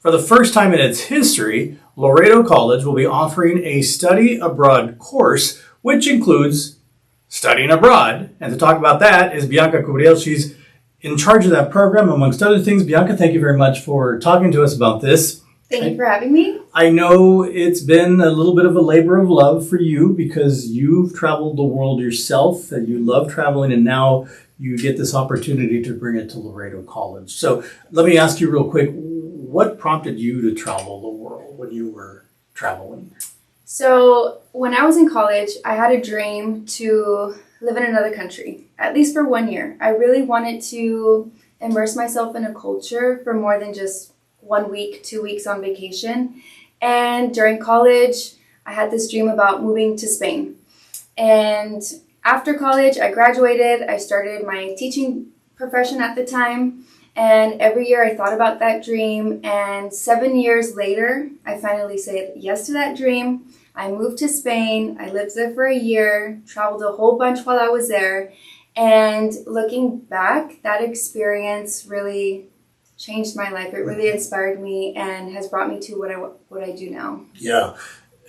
For the first time in its history, Laredo College will be offering a study abroad course, which includes studying abroad. And to talk about that is Bianca Cubriel. She's in charge of that program, amongst other things. Bianca, thank you very much for talking to us about this. Thank you for having me. I know it's been a little bit of a labor of love for you because you've traveled the world yourself and you love traveling, and now you get this opportunity to bring it to Laredo College. So let me ask you real quick, what prompted you to travel the world when you were traveling? So when I was in college, I had a dream to live in another country, at least for 1 year. I really wanted to immerse myself in a culture for more than just 1 week, 2 weeks on vacation. And during college, I had this dream about moving to Spain. And after college, I graduated. I started my teaching profession at the time. And every year I thought about that dream. And 7 years later, I finally said yes to that dream. I moved to Spain. I lived there for a year, traveled a whole bunch while I was there. And looking back, that experience really changed my life. It really inspired me and has brought me to what I do now. Yeah.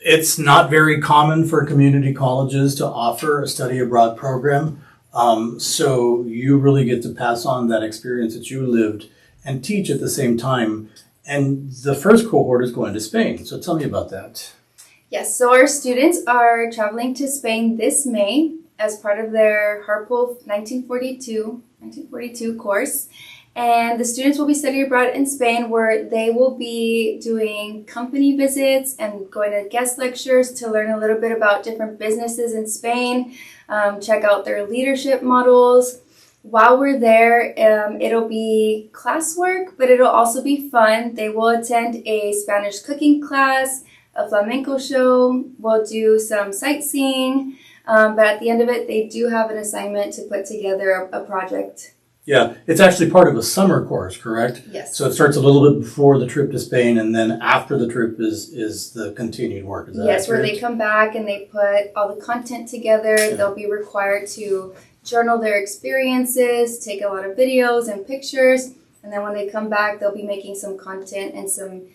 It's not very common for community colleges to offer a study abroad program. So you really get to pass on that experience that you lived and teach at the same time. And the first cohort is going to Spain. So tell me about that. Yes, so our students are traveling to Spain this May as part of their Harpole 1942 course. And the students will be studying abroad in Spain, where they will be doing company visits and going to guest lectures to learn a little bit about different businesses in Spain, check out their leadership models. While we're there, it'll be classwork, but it'll also be fun. They will attend a Spanish cooking class, a flamenco show. We'll do some sightseeing, but at the end of it, they do have an assignment to put together a project. Yeah, it's actually part of a summer course, correct? Yes. So it starts a little bit before the trip to Spain, and then after the trip is the continued work. Is that yes, accurate? where they come back and they put all the content together. Yeah. They'll be required to journal their experiences, take a lot of videos and pictures, and then when they come back, they'll be making some content and some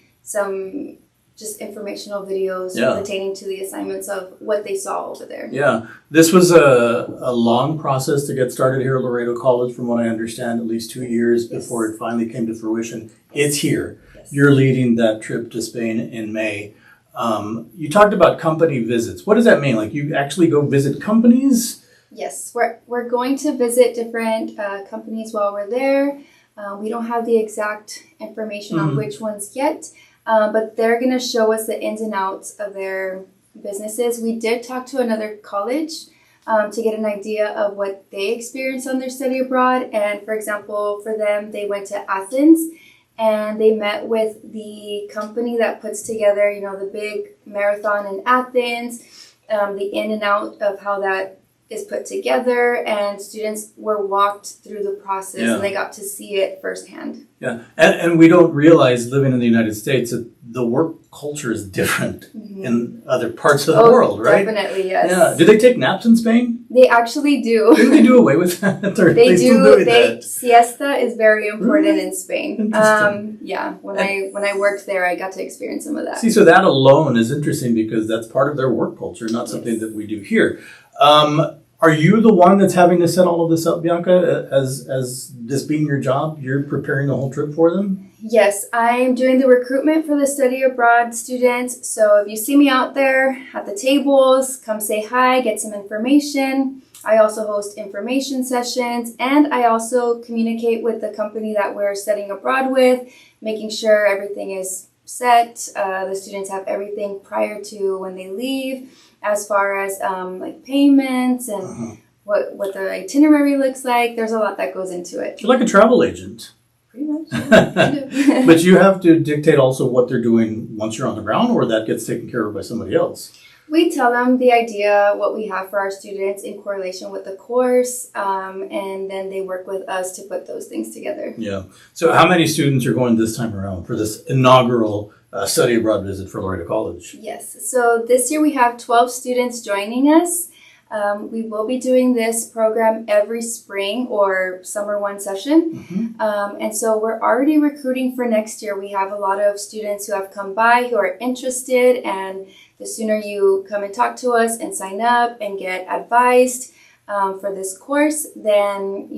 just informational videos pertaining to the assignments of what they saw over there. Yeah, this was a long process to get started here at Laredo College, from what I understand, at least 2 years before it finally came to fruition. It's here. Yes. You're leading that trip to Spain in May. You talked about company visits. What does that mean? Like, you actually go visit companies? Yes, we're going to visit different companies while we're there. We don't have the exact information on which ones yet. But they're going to show us the ins and outs of their businesses. We did talk to another college to get an idea of what they experienced on their study abroad. And for example, for them, they went to Athens and they met with the company that puts together, the big marathon in Athens, the in and out of how that is put together, and students were walked through the process and they got to see it firsthand. Yeah, and we don't realize, living in the United States, that the work culture is different in other parts of the world, right? Definitely, yes. Yeah. Do they take naps in Spain? They actually do. Didn't they do away with that? Or They still do. doing that? Siesta is very important in Spain. Interesting. Yeah, when I worked there, I got to experience some of that. See, so that alone is interesting because that's part of their work culture, not something that we do here. Are you the one that's having to set all of this up, Bianca, as this being your job? You're preparing the whole trip for them? Yes, I'm doing the recruitment for the study abroad students. So if you see me out there at the tables, come say hi, get some information. I also host information sessions, and I also communicate with the company that we're studying abroad with, making sure everything is set. The students have everything prior to when they leave, as far as like payments and what the itinerary looks like. There's a lot that goes into it. You're like a travel agent. Pretty much. Yeah, But you have to dictate also what they're doing once you're on the ground, or that gets taken care of by somebody else? We tell them the idea, what we have for our students in correlation with the course, and then they work with us to put those things together. Yeah. So how many students are going this time around for this inaugural study abroad visit for Laredo College? Yes. So this year we have 12 students joining us. We will be doing this program every spring or summer one session. And so we're already recruiting for next year. We have a lot of students who have come by who are interested, and the sooner you come and talk to us and sign up and get advised for this course, then,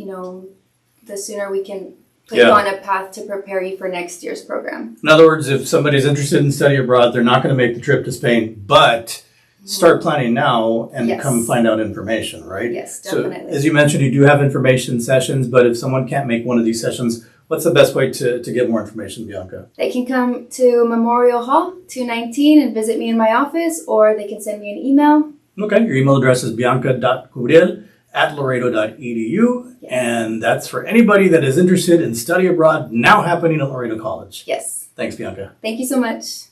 the sooner we can put you on a path to prepare you for next year's program. In other words, if somebody's interested in study abroad, they're not going to make the trip to Spain, but start planning now and come find out information, right? Yes, definitely. So, as you mentioned, you do have information sessions, but if someone can't make one of these sessions, what's the best way to get more information, Bianca? They can come to Memorial Hall 219 and visit me in my office, or they can send me an email. Okay, your email address is bianca.cubriel@laredo.edu, and that's for anybody that is interested in study abroad now happening at Laredo College. Yes. Thanks, Bianca. Thank you so much.